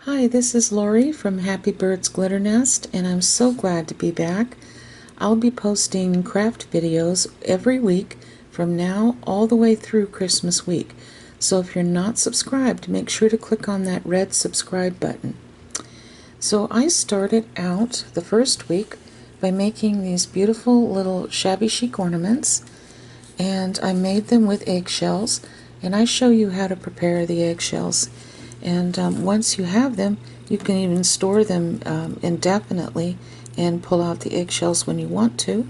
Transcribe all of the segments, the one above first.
Hi, this is Lori from Happy Birds Glitter Nest, and I'm so glad to be back. I'll be posting craft videos every week from now all the way through Christmas week. So if you're not subscribed, make sure to click on that red subscribe button. So I started out the first week by making these beautiful little shabby chic ornaments, and I made them with eggshells, and I show you how to prepare the eggshells. And once you have them, you can even store them indefinitely and pull out the eggshells when you want to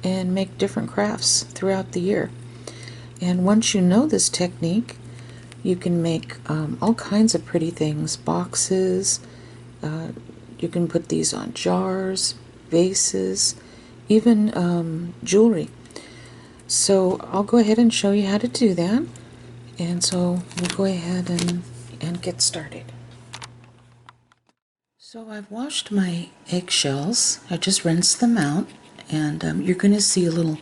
and make different crafts throughout the year. And once you know this technique, you can make all kinds of pretty things, boxes, you can put these on jars, vases, even jewelry. So I'll go ahead and show you how to do that. And so we'll go ahead and get started. So I've washed my eggshells. I just rinsed them out, and you're going to see a little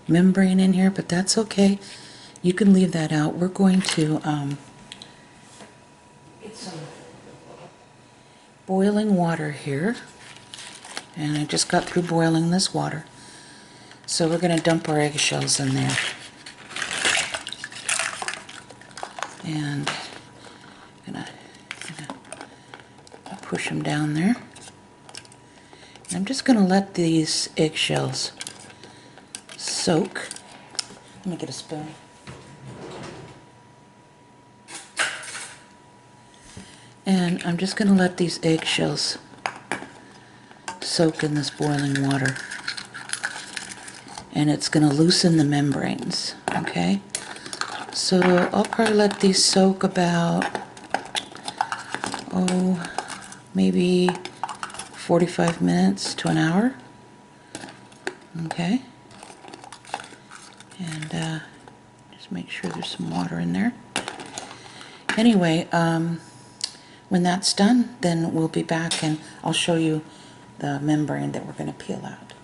membrane in here, but that's okay. You can leave that out. We're going to get some boiling water here, and I just got through boiling this water. So we're going to dump our eggshells in there. And push them down there. I'm just going to let these eggshells soak. Let me get a spoon. And I'm just going to let these eggshells soak in this boiling water. And it's going to loosen the membranes, okay? So I'll probably let these soak about, maybe 45 minutes to an hour. Okay. And just make sure there's some water in there. Anyway, when that's done, then we'll be back and I'll show you the membrane that we're going to peel out.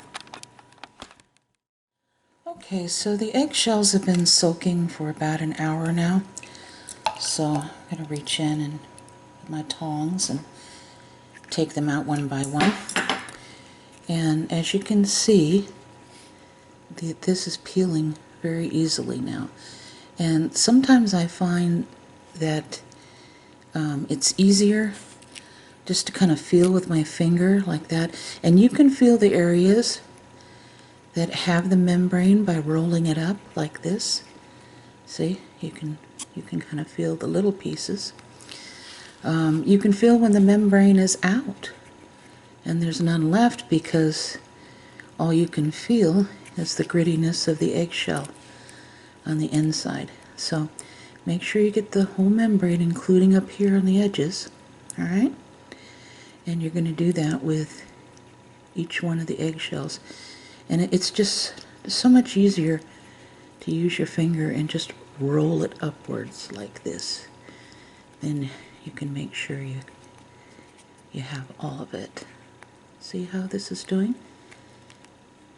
Okay, so the eggshells have been soaking for about an hour now. So I'm going to reach in and with my tongs and take them out one by one. And as you can see, this is peeling very easily now. And sometimes I find that it's easier just to kind of feel with my finger like that. And you can feel the areas that have the membrane by rolling it up like this. See, you can kind of feel the little pieces. You can feel when the membrane is out and there's none left, because all you can feel is the grittiness of the eggshell on the inside. So make sure you get the whole membrane, including up here on the edges. Alright? And you're going to do that with each one of the eggshells. And it's just so much easier to use your finger and just roll it upwards like this. Then you can make sure you have all of it. See how this is doing?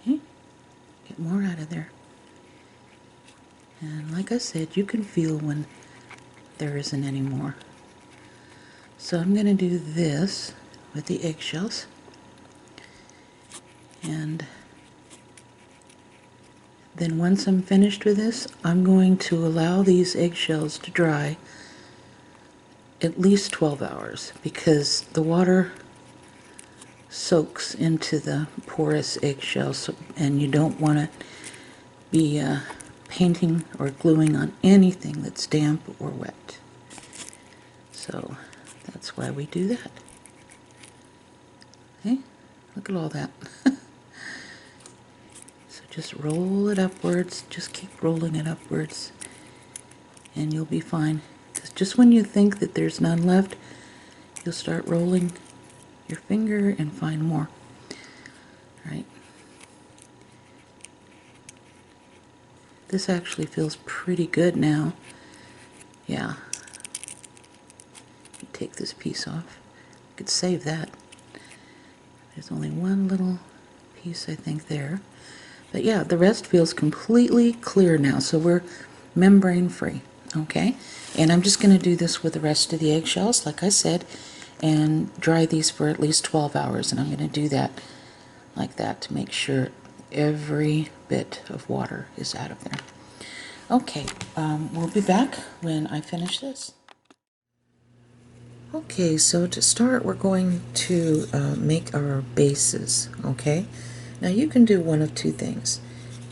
Okay? Get more out of there. And like I said, you can feel when there isn't any more. So I'm going to do this with the eggshells. And then once I'm finished with this, I'm going to allow these eggshells to dry at least 12 hours, because the water soaks into the porous eggshells, and you don't want to be painting or gluing on anything that's damp or wet. So that's why we do that. Okay, look at all that. So just roll it upwards, just keep rolling it upwards, and you'll be fine. Just when you think that there's none left, you'll start rolling your finger and find more. Right? This actually feels pretty good now. Yeah. Take this piece off. I could save that. There's only one little piece, I think, there. But yeah, the rest feels completely clear now, so we're membrane free. Okay? And I'm just going to do this with the rest of the eggshells, like I said, and dry these for at least 12 hours, and I'm going to do that like that to make sure every bit of water is out of there. Okay, we'll be back when I finish this. Okay, so to start, we're going to make our bases, okay? Now you can do one of two things.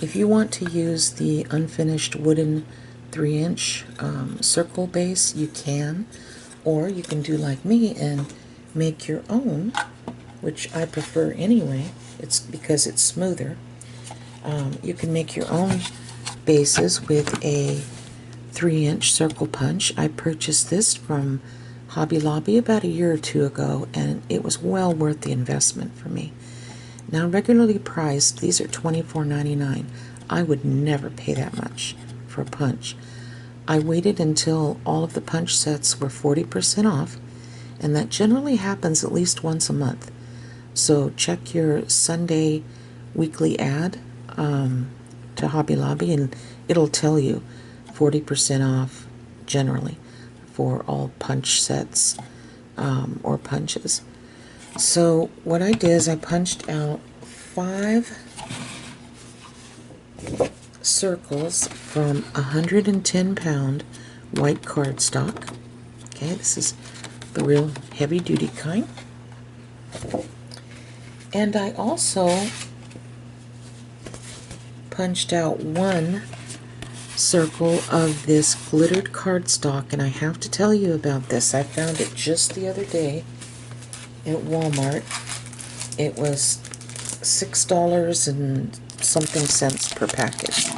If you want to use the unfinished wooden 3-inch circle base, you can. Or you can do like me and make your own, which I prefer anyway. It's because it's smoother. You can make your own bases with a 3-inch circle punch. I purchased this from Hobby Lobby about a year or two ago, and it was well worth the investment for me. Now, regularly priced, these are $24.99. I would never pay that much for a punch. I waited until all of the punch sets were 40% off, and that generally happens at least once a month. So check your Sunday weekly ad to Hobby Lobby, and it'll tell you 40% off generally for all punch sets or punches. So what I did is I punched out 5 circles from 110-pound white cardstock. Okay, this is the real heavy-duty kind. And I also punched out 1 circle of this glittered cardstock, and I have to tell you about this. I found it just the other day at Walmart. It was $6 and something cents per package.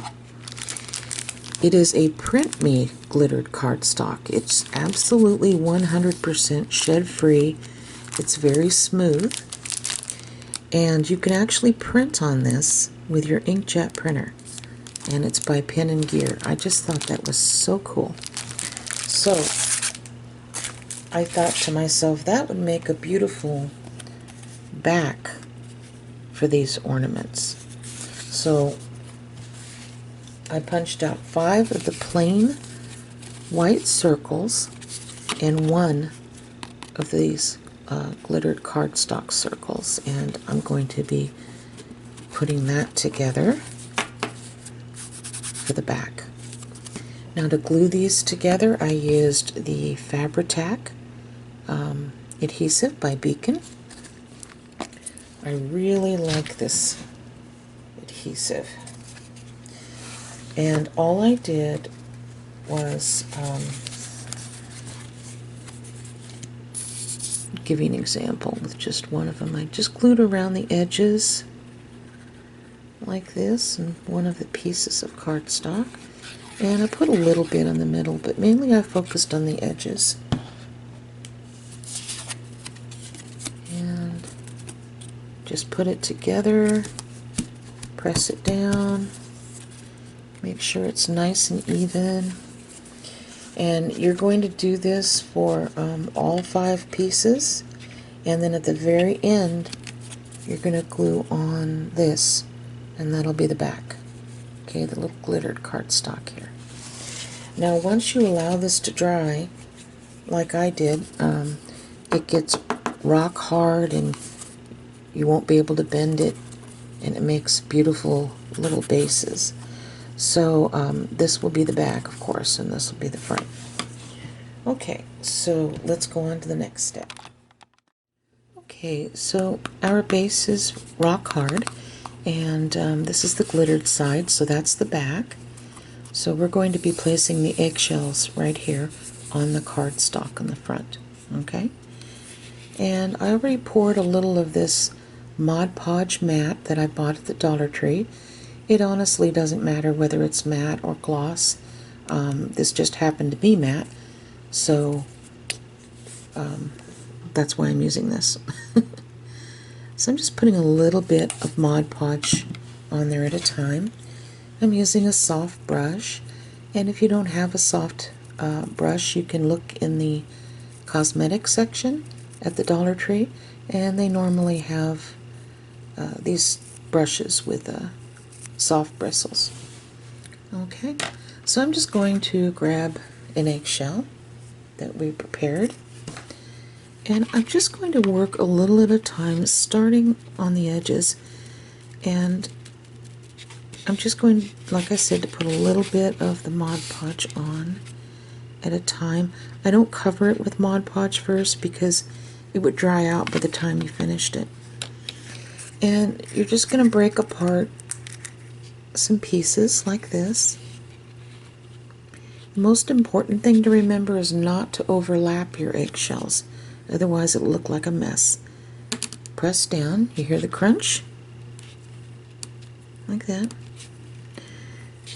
It is a print me glittered cardstock. It's absolutely 100% shed free. It's very smooth, and you can actually print on this with your inkjet printer, and it's by Pen and Gear. I just thought that was so cool. So I thought to myself, that would make a beautiful back for these ornaments. So I punched out 5 of the plain white circles and 1 of these glittered cardstock circles, and I'm going to be putting that together for the back. Now, to glue these together, I used the Fabri-Tac adhesive by Beacon. I really like this adhesive. And all I did was give you an example with just one of them. I just glued around the edges like this, and one of the pieces of cardstock. And I put a little bit in the middle, but mainly I focused on the edges. And just put it together, press it down, make sure it's nice and even. And you're going to do this for all 5 pieces, and then at the very end you're going to glue on this, and that'll be the back. Okay, the little glittered cardstock here. Now, once you allow this to dry, like I did, it gets rock hard and you won't be able to bend it, and it makes beautiful little bases. So this will be the back, of course, and this will be the front. Okay, so let's go on to the next step. Okay, so our base is rock hard, and this is the glittered side, so that's the back. So we're going to be placing the eggshells right here on the cardstock on the front. Okay, and I already poured a little of this Mod Podge matte that I bought at the Dollar Tree. It honestly doesn't matter whether it's matte or gloss. This just happened to be matte, so that's why I'm using this. So I'm just putting a little bit of Mod Podge on there at a time. I'm using a soft brush, and if you don't have a soft brush, you can look in the cosmetic section at the Dollar Tree, and they normally have these brushes with soft bristles. Okay, so I'm just going to grab an eggshell that we prepared, And I'm just going to work a little at a time, starting on the edges, and I'm just going, like I said, to put a little bit of the Mod Podge on at a time. I don't cover it with Mod Podge first because it would dry out by the time you finished it. And you're just going to break apart some pieces like this. The most important thing to remember is not to overlap your eggshells, otherwise it'll look like a mess. Press down, you hear the crunch? Like that.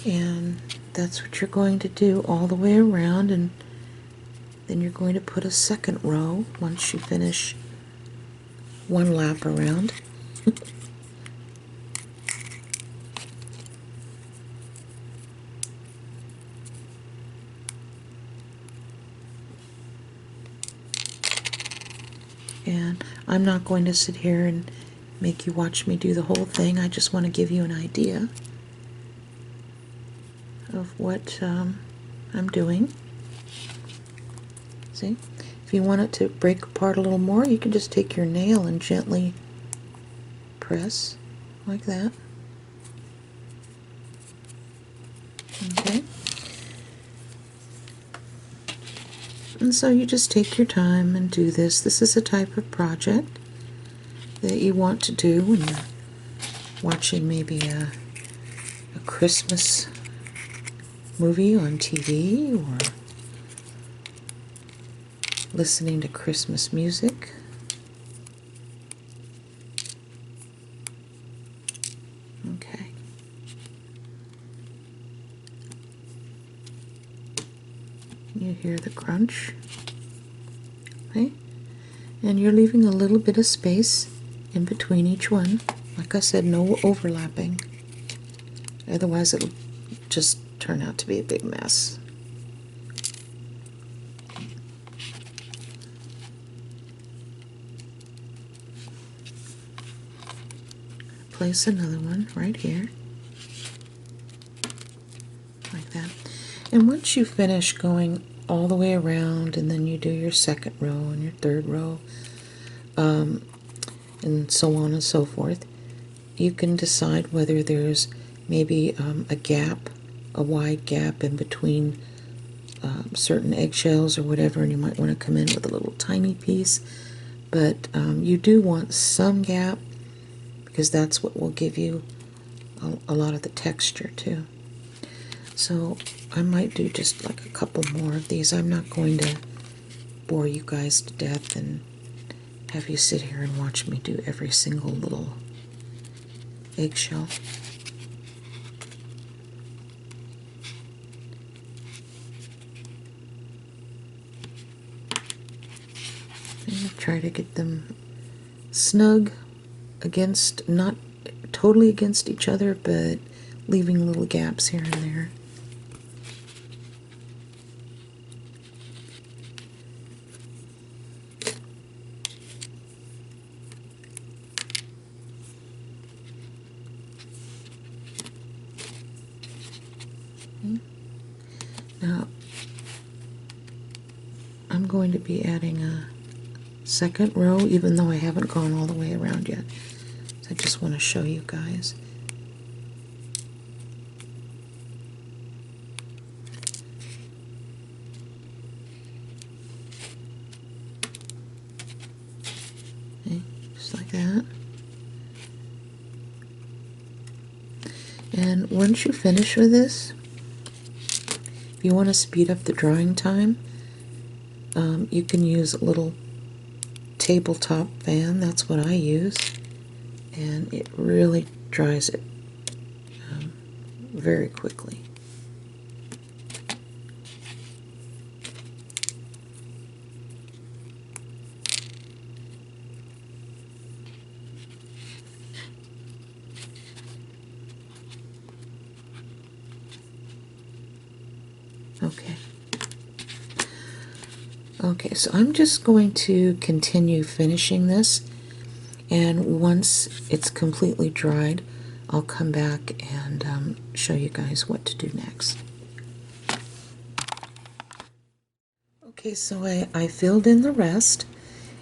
And that's what you're going to do all the way around, and then you're going to put a second row once you finish one lap around. And I'm not going to sit here and make you watch me do the whole thing. I just want to give you an idea of what I'm doing. See? If you want it to break apart a little more, you can just take your nail and gently press like that. Okay? And so you just take your time and do this. This is a type of project that you want to do when you're watching maybe a Christmas movie on TV or listening to Christmas music. Okay. You hear the crunch, okay? And you're leaving a little bit of space in between each one. Like I said, no overlapping. Otherwise it'll just turn out to be a big mess. Place another one right here, like that. And once you finish going all the way around, and then you do your second row and your third row, and so on and so forth, you can decide whether there's maybe a gap, a wide gap in between certain eggshells or whatever, and you might want to come in with a little tiny piece. But you do want some gap, because that's what will give you a lot of the texture too. So I might do just like a couple more of these. I'm not going to bore you guys to death and have you sit here and watch me do every single little eggshell. And try to get them snug against, not totally against each other, but leaving little gaps here and there. Now, I'm going to be adding a second row, even though I haven't gone all the way around yet. So I just want to show you guys. Okay, just like that. And once you finish with this, if you want to speed up the drying time, you can use a little tabletop fan. That's what I use, and it really dries it very quickly. Okay. Okay, so I'm just going to continue finishing this, and once it's completely dried, I'll come back and show you guys what to do next. Okay, so I filled in the rest,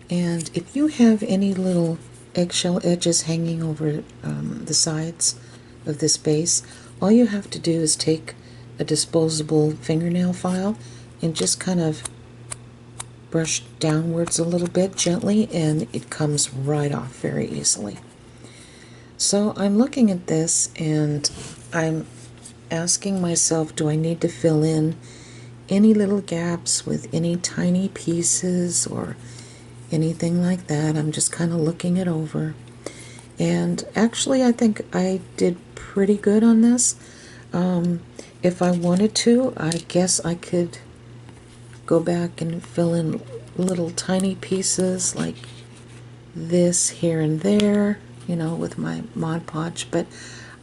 And if you have any little eggshell edges hanging over the sides of this base, all you have to do is take a disposable fingernail file and just kind of brush downwards a little bit gently, and it comes right off very easily. So I'm looking at this and I'm asking myself, do I need to fill in any little gaps with any tiny pieces or anything like that? I'm just kind of looking it over. And actually, I think I did pretty good on this. If I wanted to, I guess I could go back and fill in little tiny pieces like this here and there, you know, with my Mod Podge, but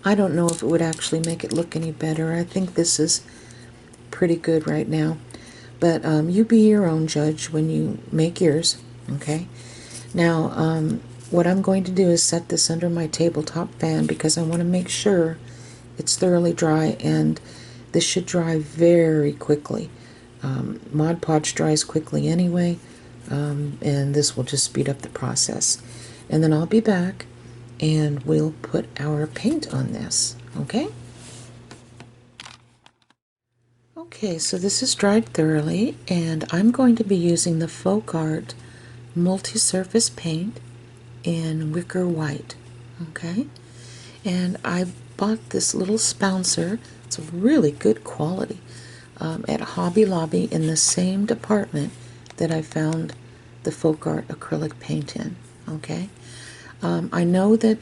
I don't know if it would actually make it look any better. I think this is pretty good right now. But you be your own judge when you make yours, okay? Now, what I'm going to do is set this under my tabletop fan because I want to make sure it's thoroughly dry, and this should dry very quickly. Mod Podge dries quickly anyway, and this will just speed up the process. And then I'll be back and we'll put our paint on this, okay? Okay, so this is dried thoroughly, and I'm going to be using the Folk Art multi-surface paint in wicker white, okay? And I bought this little spouncer. It's really good quality at Hobby Lobby in the same department that I found the Folk Art acrylic paint in, okay? I know that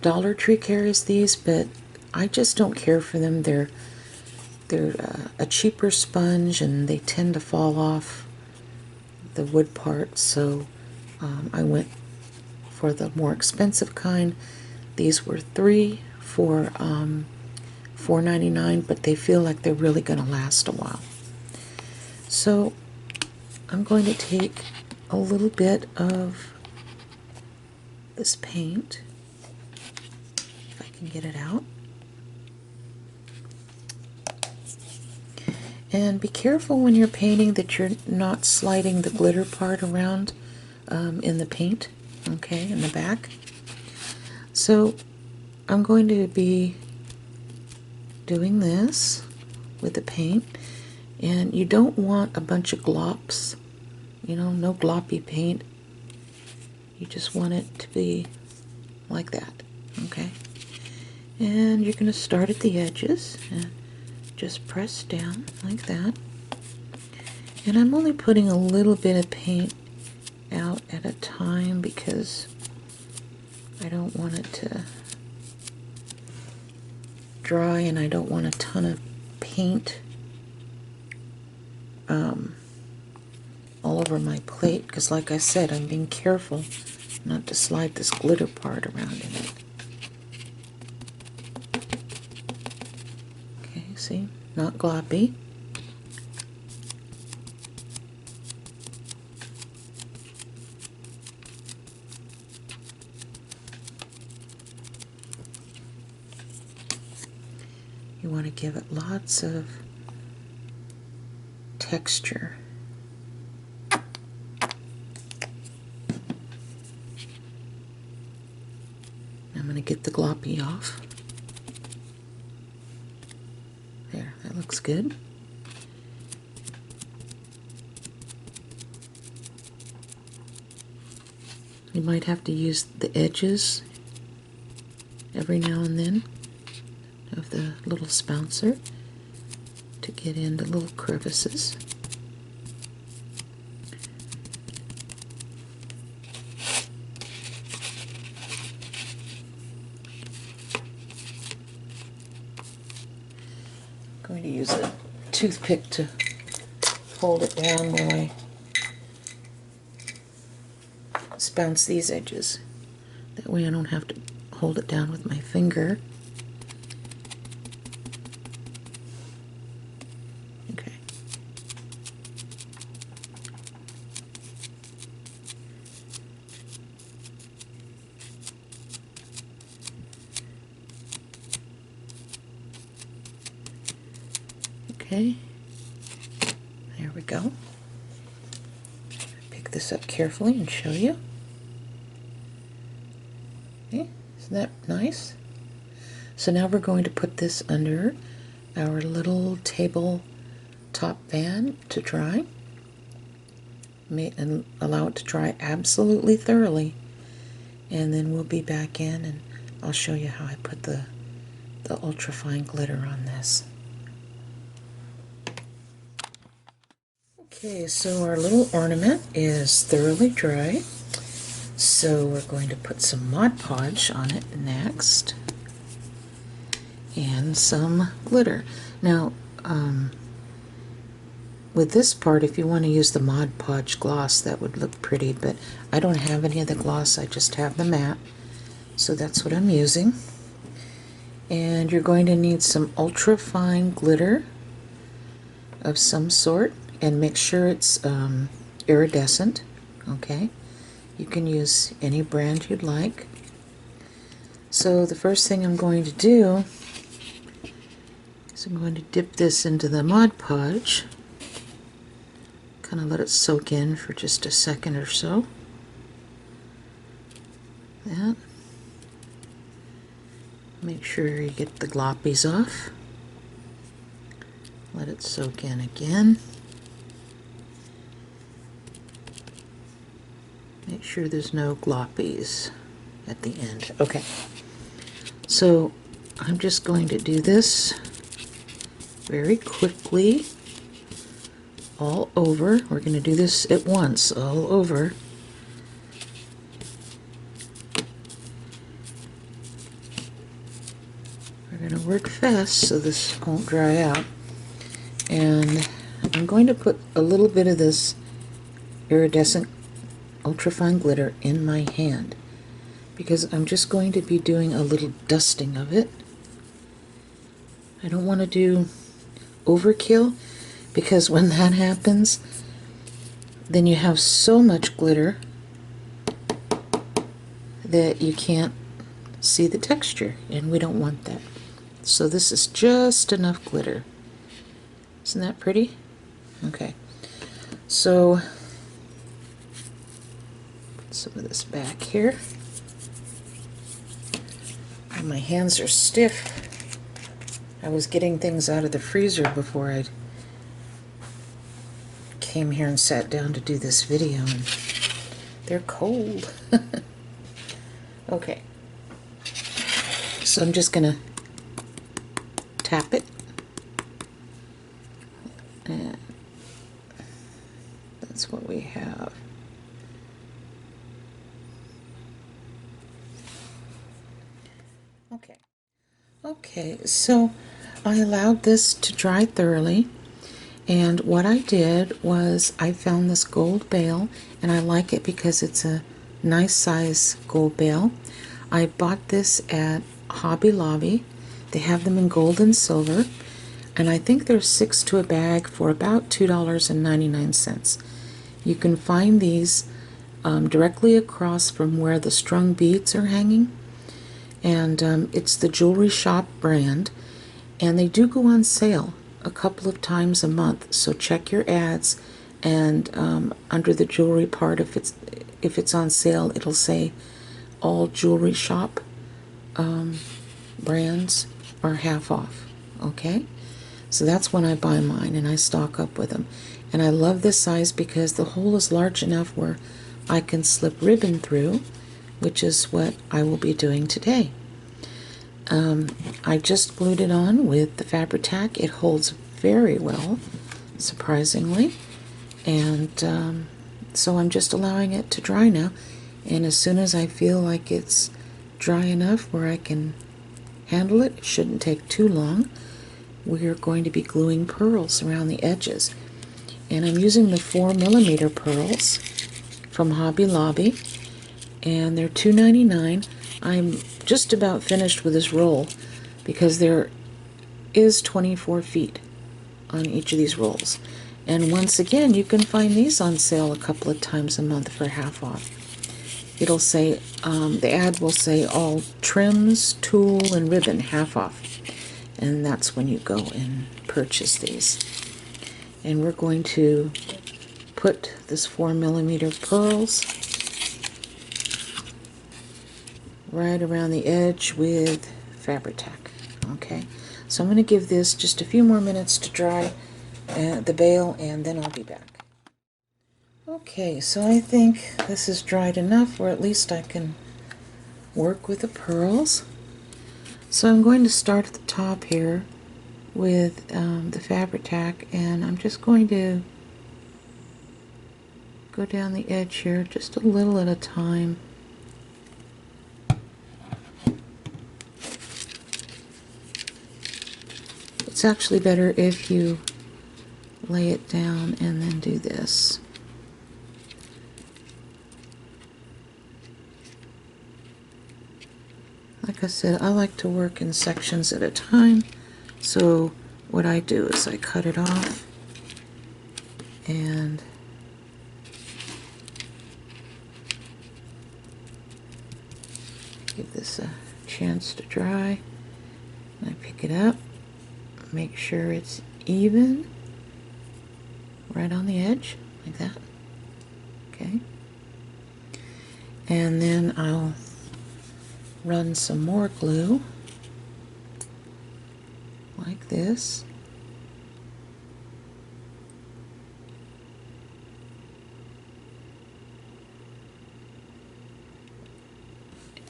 Dollar Tree carries these, but I just don't care for them. They're a cheaper sponge and they tend to fall off the wood part, so I went for the more expensive kind. These were 3 for $4.99, but they feel like they're really going to last a while. So I'm going to take a little bit of this paint, if I can get it out. And be careful when you're painting that you're not sliding the glitter part around in the paint, okay, in the back. So I'm going to be doing this with the paint, and you don't want a bunch of glops, you know, no gloppy paint. You just want it to be like that, okay? And you're going to start at the edges and just press down like that. And I'm only putting a little bit of paint out at a time because I don't want it to dry, and I don't want a ton of paint all over my plate, because like I said, I'm being careful not to slide this glitter part around in it. Okay, see? Not gloppy. You want to give it lots of texture. I'm going to get the gloppy off. There, that looks good. You might have to use the edges every now and then of the little spouncer to get into little crevices. I'm going to use a toothpick to hold it down while I spounce these edges. That way I don't have to hold it down with my finger. Okay. Okay. There we go. Pick pick this up carefully and show you. Okay, isn't that nice? So now we're going to put this under our little table top fan to dry. And allow it to dry absolutely thoroughly. And then we'll be back in and I'll show you how I put the ultrafine glitter on this. Okay, so our little ornament is thoroughly dry. So we're going to put some Mod Podge on it next. And some glitter. Now, with this part, if you want to use the Mod Podge gloss, that would look pretty, but I don't have any of the gloss, I just have the matte. So that's what I'm using. And you're going to need some ultra fine glitter of some sort, and make sure it's iridescent. Okay, you can use any brand you'd like. So the first thing I'm going to do is I'm going to dip this into the Mod Podge, kind of let it soak in for just a second or so. That. Make sure you get the gloppies off. Let it soak in again. Make sure there's no gloppies at the end. Okay, so I'm just going to do this very quickly all over. We're going to do this at once all over. We're going to work fast so this won't dry out. And I'm going to put a little bit of this iridescent ultrafine glitter in my hand because I'm just going to be doing a little dusting of it. I don't want to do overkill, because when that happens, then you have so much glitter that you can't see the texture, and we don't want that. So this is just enough glitter. Isn't that pretty? Okay, so put some of this back here. Oh, my hands are stiff. I was getting things out of the freezer before I came here and sat down to do this video, and they're cold. Okay, so I'm just gonna tap it, and that's what we have. Okay, so I allowed this to dry thoroughly, and what I did was I found this gold bale, and I like it because it's a nice size gold bale. I bought this at Hobby Lobby. They have them in gold and silver, and I think there's 6 to a bag for about $2.99. You can find these directly across from where the strung beads are hanging, and it's the Jewelry Shop brand, and they do go on sale a couple of times a month, so check your ads, and under the jewelry part, if it's on sale, it'll say all Jewelry Shop brands are half off. Okay, so that's when I buy mine, and I stock up with them. And I love this size because the hole is large enough where I can slip ribbon through, which is what I will be doing today. I just glued it on with the Fabri-Tac. It holds very well, surprisingly, and so I'm just allowing it to dry now, and as soon as I feel like it's dry enough where I can handle it, it shouldn't take too long, we're going to be gluing pearls around the edges. And I'm using the 4mm pearls from Hobby Lobby, and they're $2.99. I'm just about finished with this roll because there is 24 feet on each of these rolls. And once again, you can find these on sale a couple of times a month for half off. It'll say, the ad will say all trims, tulle, and ribbon half off. And that's when you go and purchase these. And we're going to put this 4mm pearls right around the edge with Fabri-Tac. Okay, so I'm going to give this just a few more minutes to dry the bail, and then I'll be back. Okay, so I think this is dried enough, or at least I can work with the pearls. So I'm going to start at the top here with the Fabri-Tac, and I'm just going to go down the edge here just a little at a time. It's actually better if you lay it down and then do this. Like I said, I like to work in sections at a time, so what I do is I cut it off and give this a chance to dry. And I pick it up, make sure it's even right on the edge, like that. Okay. And then I'll run some more glue, like this.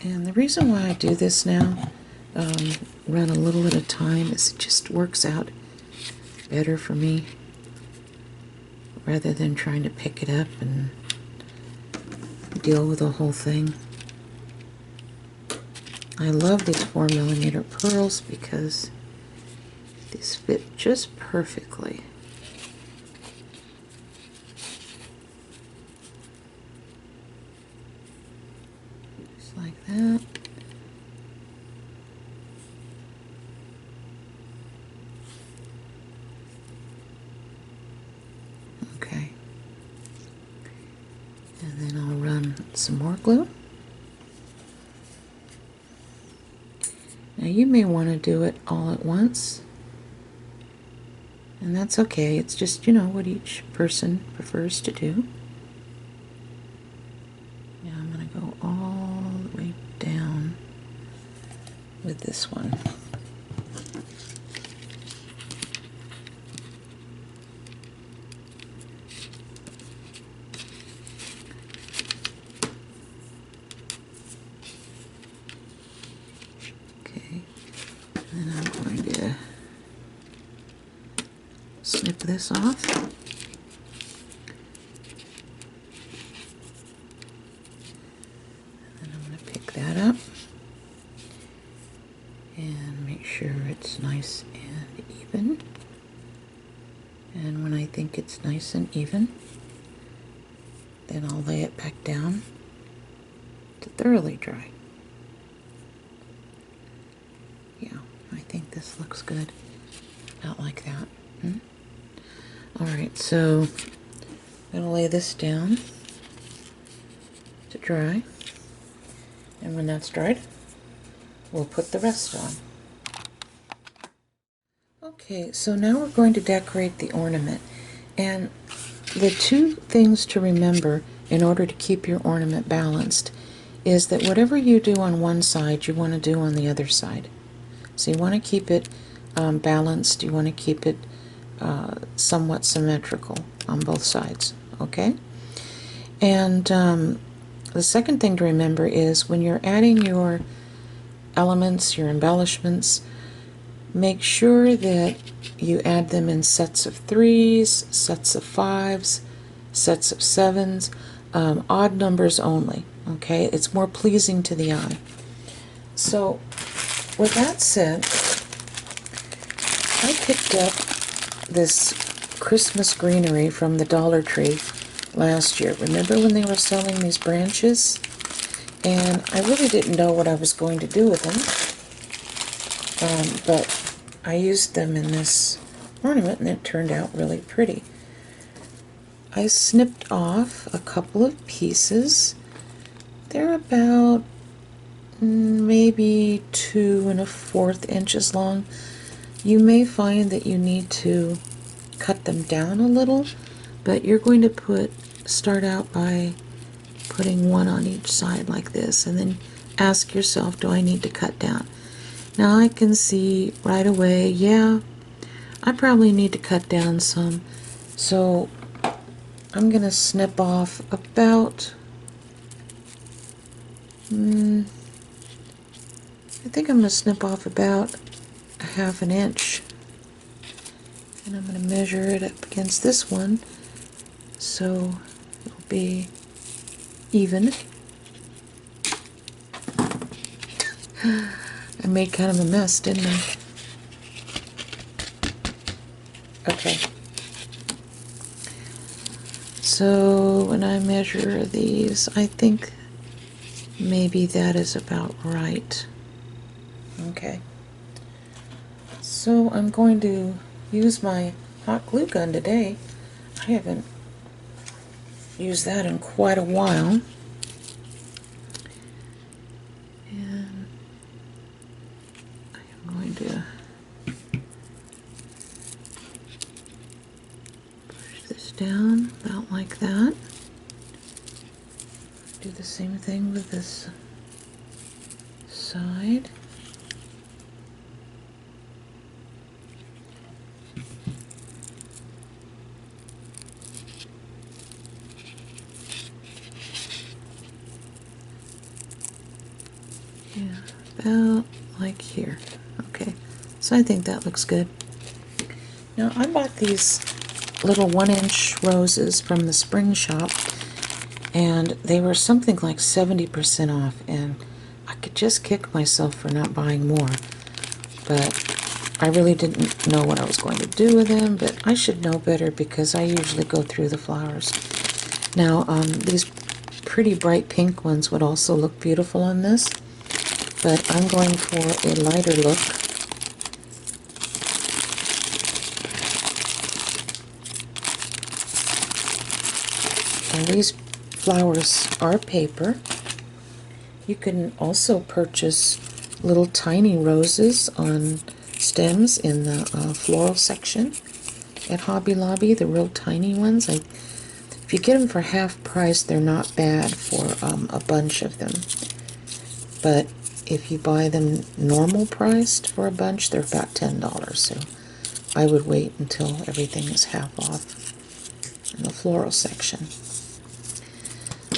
And the reason why I do this now, run a little at a time, is it just works out better for me rather than trying to pick it up and deal with the whole thing. I love these 4mm pearls because these fit just perfectly. Just like that. Okay. And then I'll run some more glue. Now you may want to do it all at once, and that's okay. It's just, you know, what each person prefers to do. Now I'm going to go all the way down with this one. And I'm going to snip this off. And then I'm going to pick that up and make sure it's nice and even. And when I think it's nice and even, then I'll lay it back down to thoroughly dry. Yeah, I think this looks good. About like that. Alright, so I'm going to lay this down to dry. And when that's dried, we'll put the rest on. Okay, so now we're going to decorate the ornament. And the two things to remember in order to keep your ornament balanced is that whatever you do on one side, you want to do on the other side. So you want to keep it balanced. You want to keep it somewhat symmetrical on both sides, okay? And the second thing to remember is when you're adding your elements, your embellishments, make sure that you add them in sets of 3s, sets of 5s, sets of 7s, odd numbers only, okay? It's more pleasing to the eye. So with that said, I picked up this Christmas greenery from the Dollar Tree last year. Remember when they were selling these branches? And I really didn't know what I was going to do with them, but I used them in this ornament and it turned out really pretty. I snipped off a couple of pieces. They're about maybe 2 1/4 inches long. You may find that you need to cut them down a little, but you're going to start out by putting one on each side like this, and then ask yourself, do I need to cut down? Now I can see right away, yeah, I probably need to cut down some, so I'm going to snip off about, I think I'm going to snip off about a ½ inch, and I'm going to measure it up against this one so it'll be even. I made kind of a mess, didn't I? Okay. So when I measure these, I think maybe that is about right. Okay. So I'm going to use my hot glue gun today. I haven't used that in quite a while. And I'm going to push this down about like that. Do the same thing with this side. Yeah, about like here. Okay, so I think that looks good. Now I bought these little 1-inch roses from the spring shop, and they were something like 70% off, and I could just kick myself for not buying more, but I really didn't know what I was going to do with them, but I should know better because I usually go through the flowers. Now these pretty bright pink ones would also look beautiful on this, but I'm going for a lighter look. And these flowers are paper. You can also purchase little tiny roses on stems in the floral section at Hobby Lobby, the real tiny ones. If you get them for half price, they're not bad for a bunch of them. But if you buy them normal priced for a bunch, they're about $10. So I would wait until everything is half off in the floral section.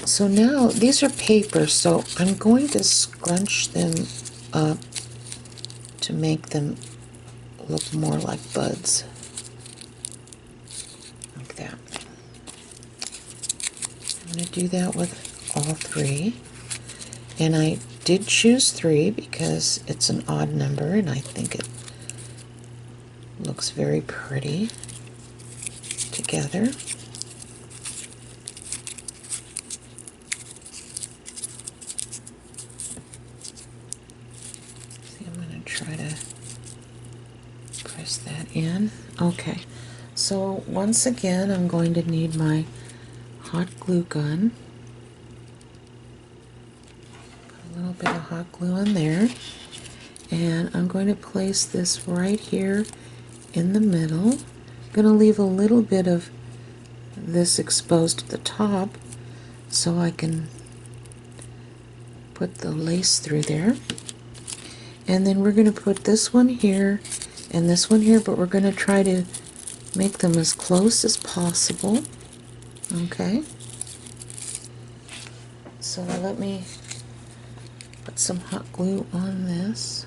So now these are paper, so I'm going to scrunch them up to make them look more like buds. Like that. I'm going to do that with all three. And I did choose 3 because it's an odd number and I think it looks very pretty together. See, I'm going to try to press that in. Okay, so once again I'm going to need my hot glue gun. Put a little bit of hot glue on there, and I'm going to place this right here in the middle. I'm going to leave a little bit of this exposed at the top so I can put the lace through there. And then we're going to put this one here and this one here, but we're going to try to make them as close as possible. Okay, so let me put some hot glue on this.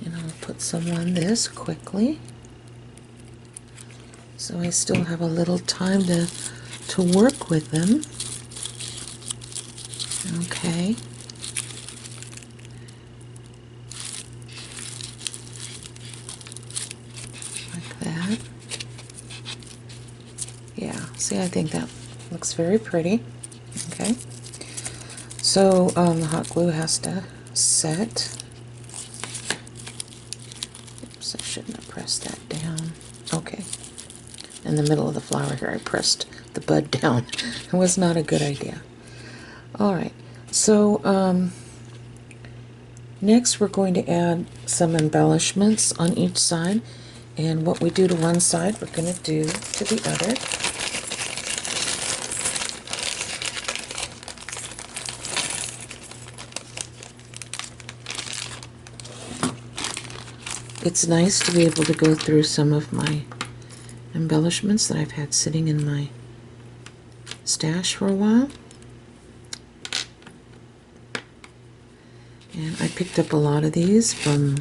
And I'll put some on this quickly, so I still have a little time to work with them. Okay. Like that. Yeah, see, I think that looks very pretty. Okay. So the hot glue has to set. Oops, I shouldn't have pressed that down. Okay. In the middle of the flower here, I pressed the bud down. It was not a good idea. Alright, so Next, we're going to add some embellishments on each side, and what we do to one side, we're going to do to the other. It's nice to be able to go through some of my embellishments that I've had sitting in my stash for a while. And I picked up a lot of these from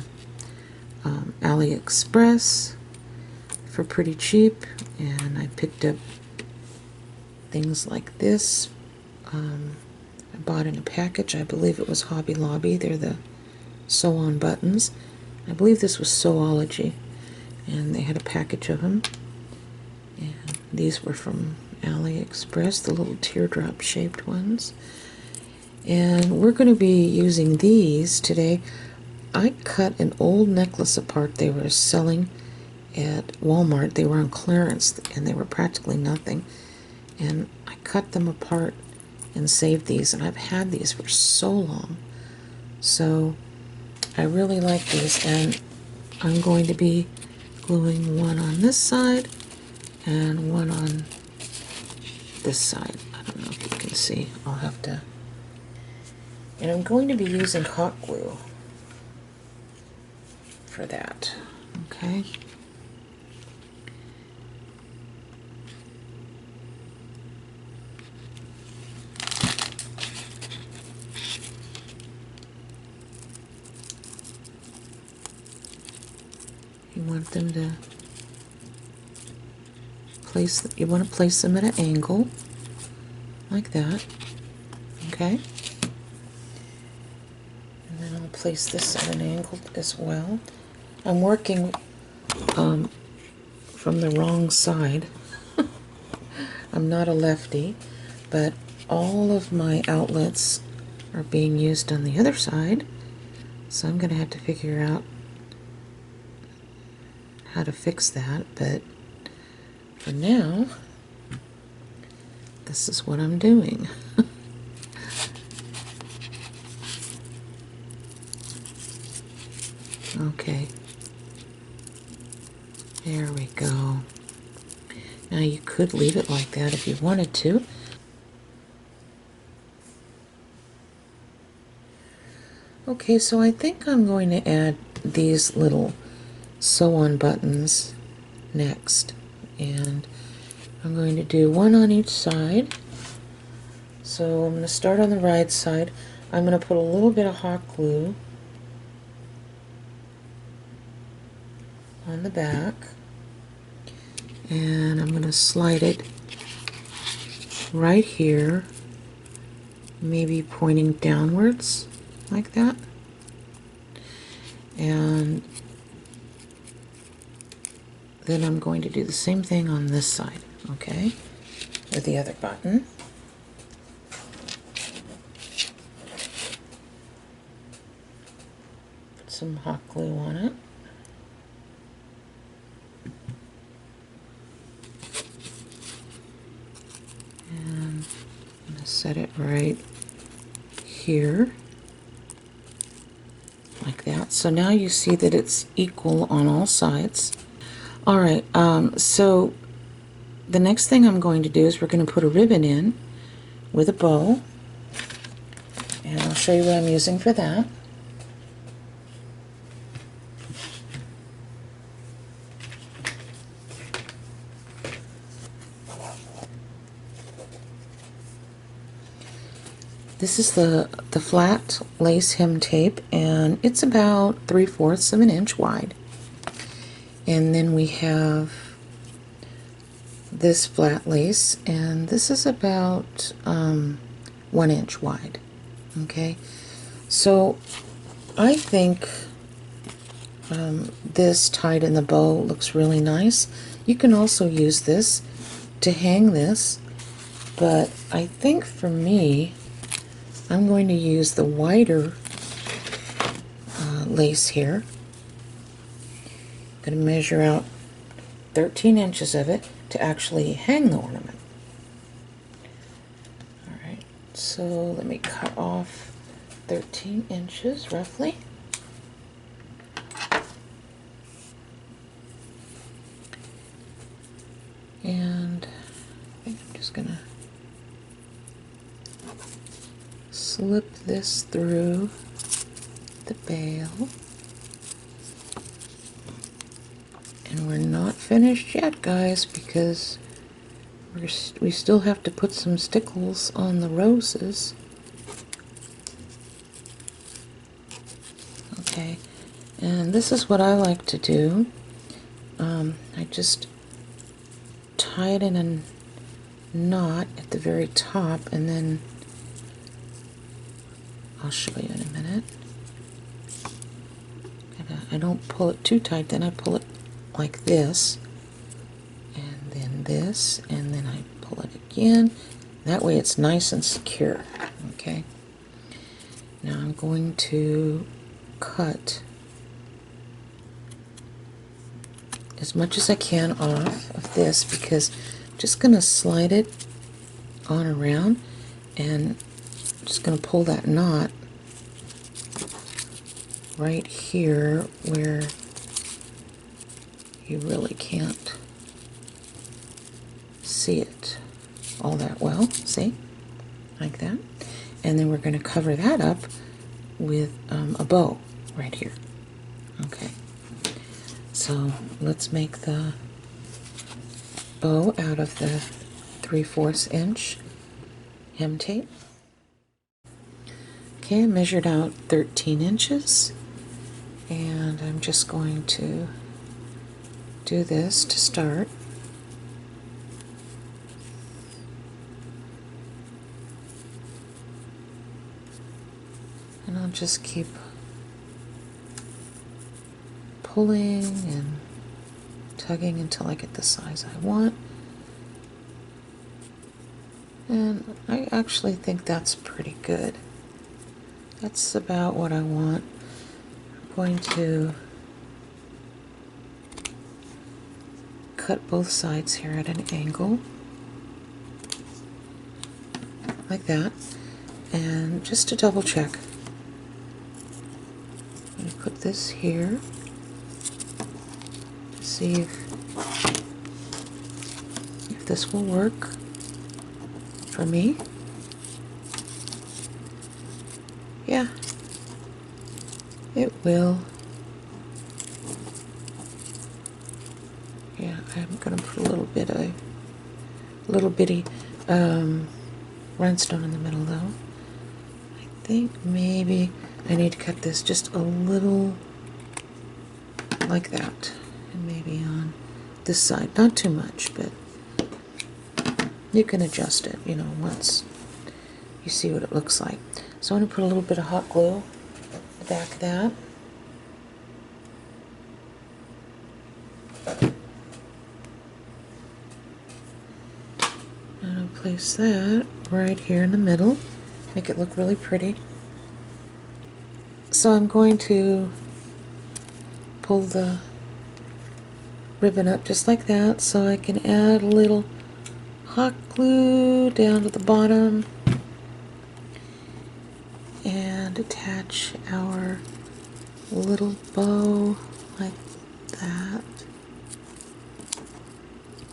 AliExpress for pretty cheap, and I picked up things like this. I bought in a package. I believe it was Hobby Lobby. They're the sew-on buttons. I believe this was Sewology, and they had a package of them. And these were from AliExpress, the little teardrop shaped ones. And we're going to be using these today. I cut an old necklace apart they were selling at Walmart. They were on clearance and they were practically nothing. And I cut them apart and saved these, and I've had these for so long. So I really like these, and I'm going to be gluing one on this side and one on this side. I don't know if you can see. I'll have to. And I'm going to be using hot glue for that. Okay. You want them to place. You want to place them at an angle, like that. Okay. And then I'll place this at an angle as well. I'm working from the wrong side. I'm not a lefty, but all of my outlets are being used on the other side, so I'm going to have to figure out how to fix that. But for now, this is what I'm doing. Okay, there we go. Now you could leave it like that if you wanted to. Okay, so I think I'm going to add these little sew-on buttons next, and I'm going to do one on each side. So I'm going to start on the right side. I'm going to put a little bit of hot glue on the back, and I'm going to slide it right here, maybe pointing downwards like that. And then I'm going to do the same thing on this side, okay, with the other button. Put some hot glue on it. And I'm going to set it right here, like that. So now you see that it's equal on all sides. Alright, so the next thing I'm going to do is we're going to put a ribbon in with a bow, and I'll show you what I'm using for that. This is the flat lace hem tape, and it's about 3/4 of an inch wide. And then we have this flat lace, and this is about 1 inch wide. Okay, so I think this tied in the bow looks really nice. You can also use this to hang this, but I think for me, I'm going to use the wider lace here. I'm going to measure out 13 inches of it to actually hang the ornament. Alright, so let me cut off 13 inches roughly. And I think I'm just gonna slip this through the bail. And we're not finished yet, guys, because we still have to put some stickles on the roses. Okay, and this is what I like to do. I just tie it in a knot at the very top, and then I'll show you in a minute. I don't pull it too tight, then I pull it like this, and then this, and then I pull it again. That way it's nice and secure. Okay, now I'm going to cut as much as I can off of this, because I'm just going to slide it on around, and I'm just going to pull that knot right here where you really can't see it all that well. See? Like that. And then we're going to cover that up with a bow right here. Okay. So let's make the bow out of the 3/4 inch hem tape. Okay, I measured out 13 inches, and I'm just going to do this to start. And I'll just keep pulling and tugging until I get the size I want. And I actually think that's pretty good. That's about what I want. I'm going to cut both sides here at an angle, like that. And just to double check, I'm going to put this here to see if this will work for me. Yeah, it will. Yeah, I'm going to put a little bitty rhinestone in the middle though. I think maybe I need to cut this just a little like that, and maybe on this side, not too much, but you can adjust it, you know, once you see what it looks like. So I'm going to put a little bit of hot glue at the back of that. And I'll place that right here in the middle, make it look really pretty. So I'm going to pull the ribbon up just like that, so I can add a little hot glue down to the bottom and attach our little bow like that.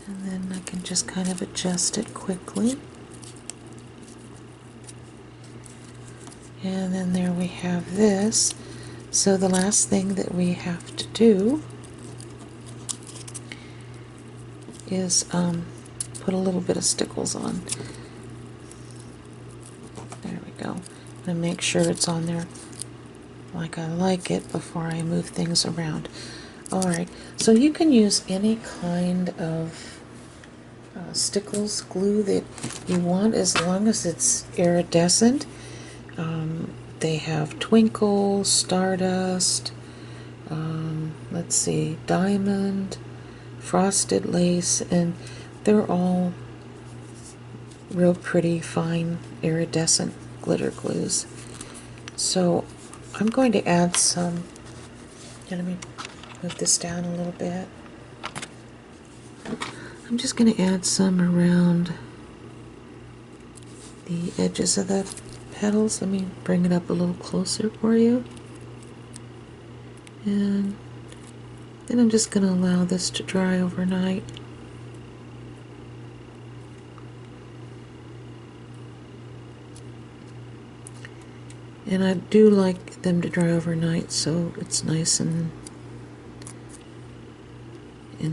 And then I can just kind of adjust it quickly. And then there we have this. So the last thing that we have to do is put a little bit of stickles on. There we go. I'm going to make sure it's on there like I like it before I move things around. Alright, so you can use any kind of stickles glue that you want as long as it's iridescent. They have twinkle, stardust, let's see, diamond, frosted lace, and they're all real pretty, fine, iridescent glitter glues. So I'm going to add some, let me move this down a little bit. I'm just going to add some around the edges of the petals. Let me bring it up a little closer for you. And then I'm just going to allow this to dry overnight. And I do like them to dry overnight, so it's nice and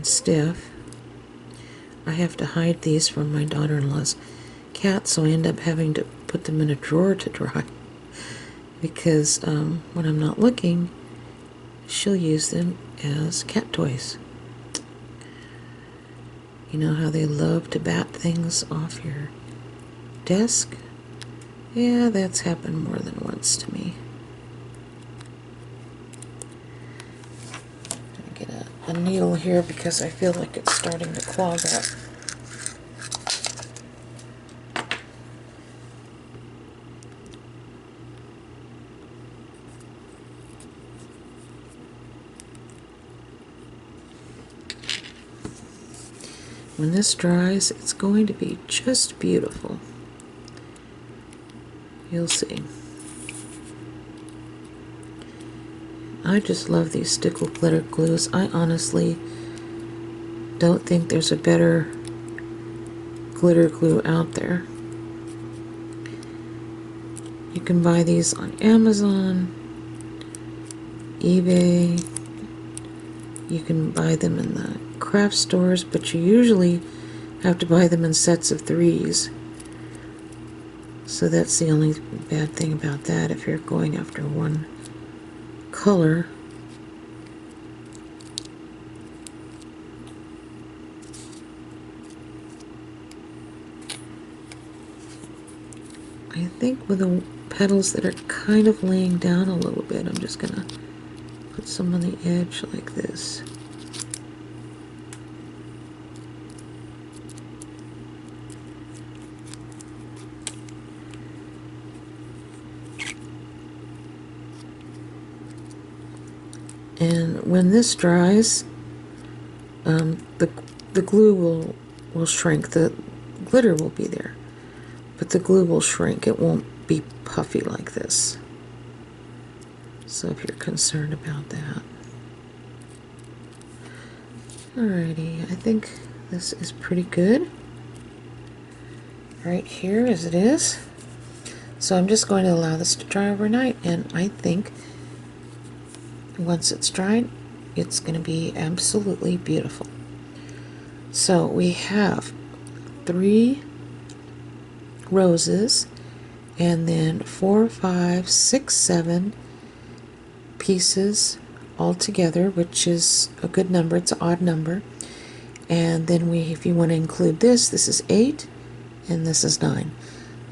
stiff. I have to hide these from my daughter-in-law's cat, so I end up having to put them in a drawer to dry. Because when I'm not looking, she'll use them as cat toys. You know how they love to bat things off your desk? Yeah, that's happened more than once to me. I'm gonna get a needle here because I feel like it's starting to clog up. When this dries, it's going to be just beautiful. You'll see. I just love these stickle glitter glues. I honestly don't think there's a better glitter glue out there. You can buy these on Amazon, eBay. You can buy them in the craft stores, but you usually have to buy them in sets of 3s. So that's the only bad thing about that if you're going after one color. I think with the petals that are kind of laying down a little bit, I'm just gonna put some on the edge like this. And when this dries, the glue will shrink. The glitter will be there, but the glue will shrink. It won't be puffy like this. So if you're concerned about that. Alrighty, I think this is pretty good. Right here as it is. So I'm just going to allow this to dry overnight, and I think once it's dried, it's going to be absolutely beautiful. So we have 3 roses, and then 4, 5, 6, 7 pieces all together, which is a good number. It's an odd number. And then if you want to include this is 8, and this is 9.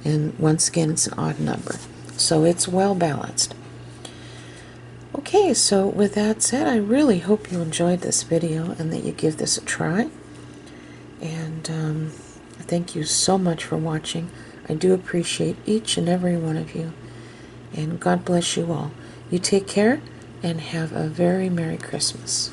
And once again, it's an odd number. So it's well balanced. Okay, so with that said, I really hope you enjoyed this video and that you give this a try. And thank you so much for watching. I do appreciate each and every one of you. And God bless you all. You take care and have a very Merry Christmas.